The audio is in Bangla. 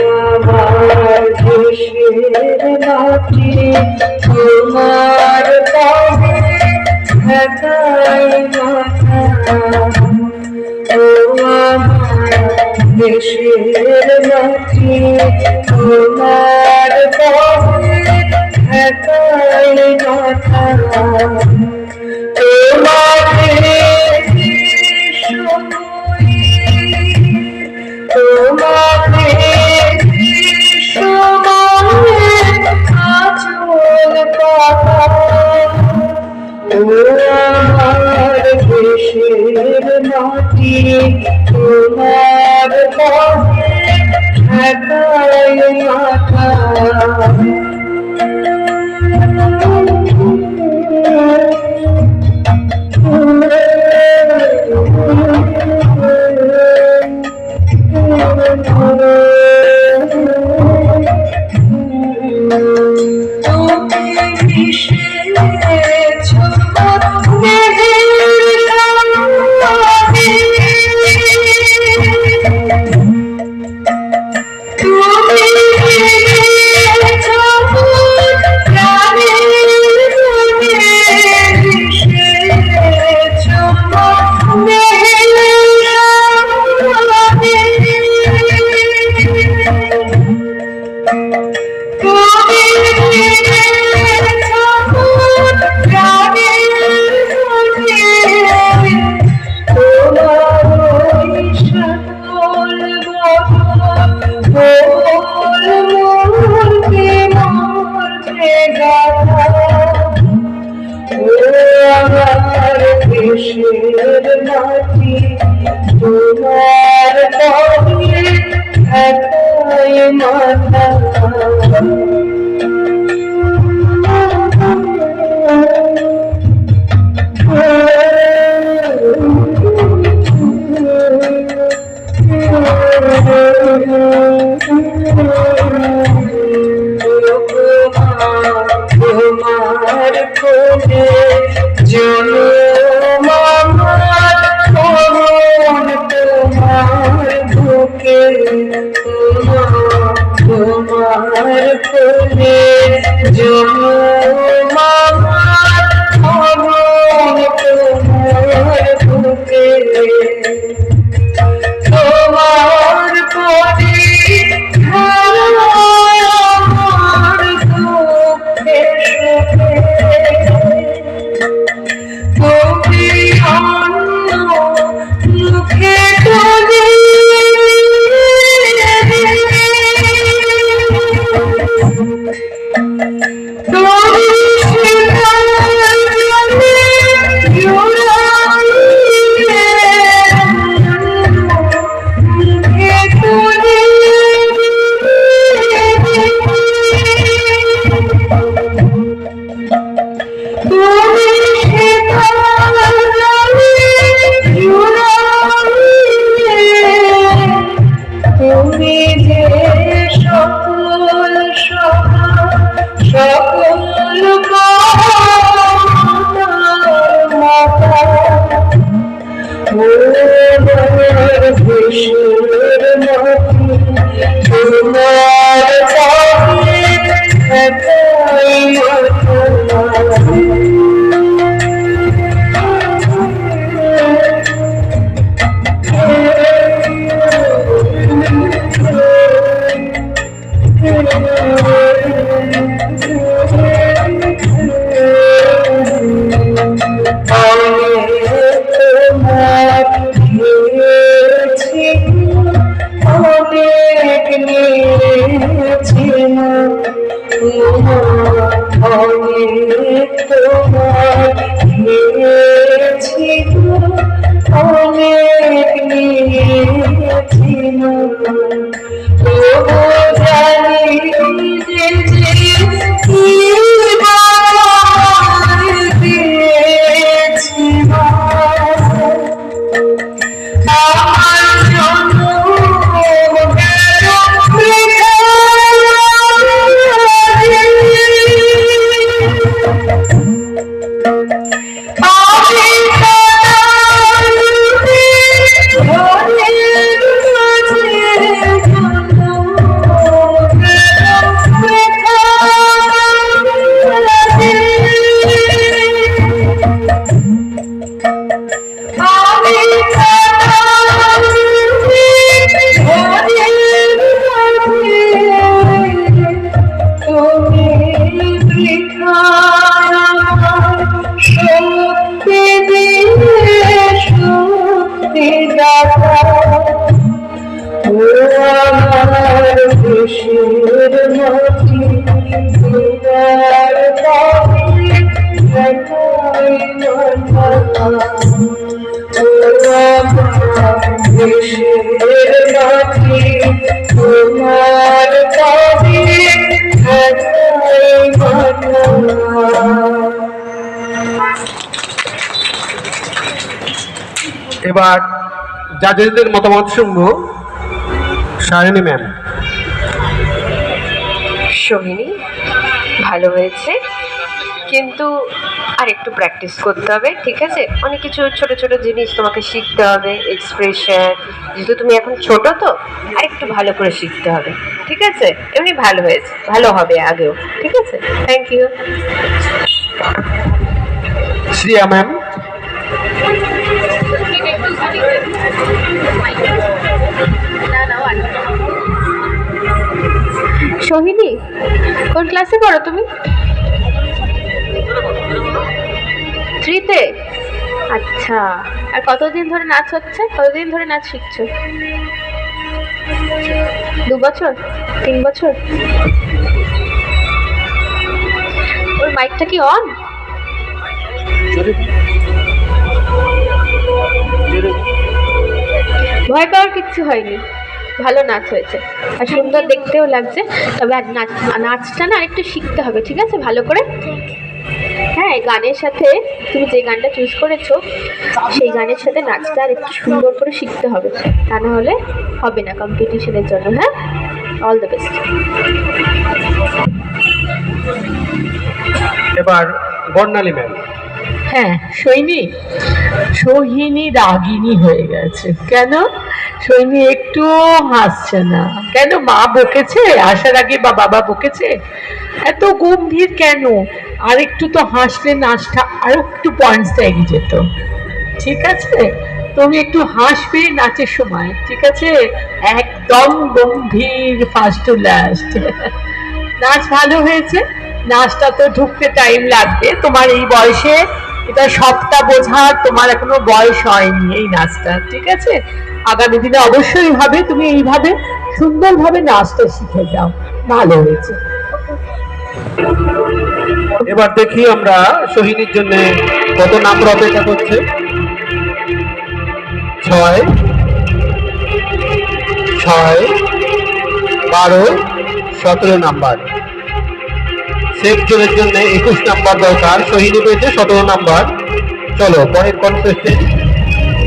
আমার দেশের মাটি তোমার পাবে ঢাকায় মাথা। ও আমার দেশের মাটি তোমার পাবে ঢাকায় মাথা। তোমাকে তোমাকে আমার দেশের মাটি তোমার পাবে ঢাকায় মাথা। আমার দেশের মাটি তোমার পাবে ঢাকায় মাথা। তোমার কোলে জনম আমার মরণ তোমার বুকে। তোমার কোলে জনম আমার মরণ তোমার বুকে। তোমার কোলে Don't এবার জাজেসদের মতামত শুনবো। শায়নী ম্যাম। সোহিনী, ভালো হয়েছে, কিন্তু আর একটু প্র্যাকটিস করতে হবে, ঠিক আছে? অনেক কিছু ছোট ছোট জিনিস তোমাকে শিখতে হবে, এক্সপ্রেশন, যেহেতু তুমি এখন ছোট তো আর একটু ভালো করে শিখতে হবে, ঠিক আছে? এমনি ভালো হয়েছে, ভালো হবে আগেও, ঠিক আছে? Thank you. Shreya ma'am. Sohini, কোন ক্লাসে পড়ো তুমি? 3-তে? আচ্ছা, আর কতদিন ধরে নাচ হচ্ছে? কতদিন ধরে নাচ শিখছো? 2 বছর? 3 বছর? ওর মাইকটা কি অন? ভয় পাওয়ার কিচ্ছু হয়নি, ভালো নাচ হয়েছে আর সুন্দর দেখতেও লাগছে। তবে আর নাচটা না আরেকটু শিখতে হবে, ঠিক আছে? ভালো করে। হ্যাঁ, গানের সাথে তুমি যে গানটা চুজ করেছো সেই গানের সাথে নাচটা আর একটু সুন্দর করে শিখতে হবে, তা না হলে হবে না কম্পিটিশনের জন্য। হ্যাঁ, অল দ্য বেস্ট। এবার বর্ণালী ম্যাম। হ্যাঁ, সোহিনী রাগিনী হয়ে গেছে। কেন? সোহিনী একটু হাসছে না কেন? মা বকেছে আসার আগে বা বাবা বকেছে? এত গম্ভীর কেন? আর একটু তো হাসলে নাচটা আর একটু পয়েন্টসটা এগিয়ে যেত, ঠিক আছে? তুমি একটু হাসবে নাচের সময়, ঠিক আছে? একদম গম্ভীর, ফার্স্ট টু লাস্ট। নাচ ভালো হয়েছে, নাচটা তো ঢুকতে টাইম লাগবে, তোমার এই বয়সে এটা সবটা বোঝার তোমার এখনো বয়স হয়নি এই নাচটা, ঠিক আছে? আগামী দিনে অবশ্যই হবে, তুমি এইভাবে সুন্দরভাবে নাচটা শিখে যাও। ভালো হয়েছে। এবার দেখি আমরা সোহিনীর জন্য কত নাম্বার অপেক্ষা করছে। 6, 12, 17 নাম্বার। সেফ জোনের জন্য 21 নাম্বার দরকার। সোহিনী পেয়েছে 17 নাম্বার। চলো পরের কনটেস্টে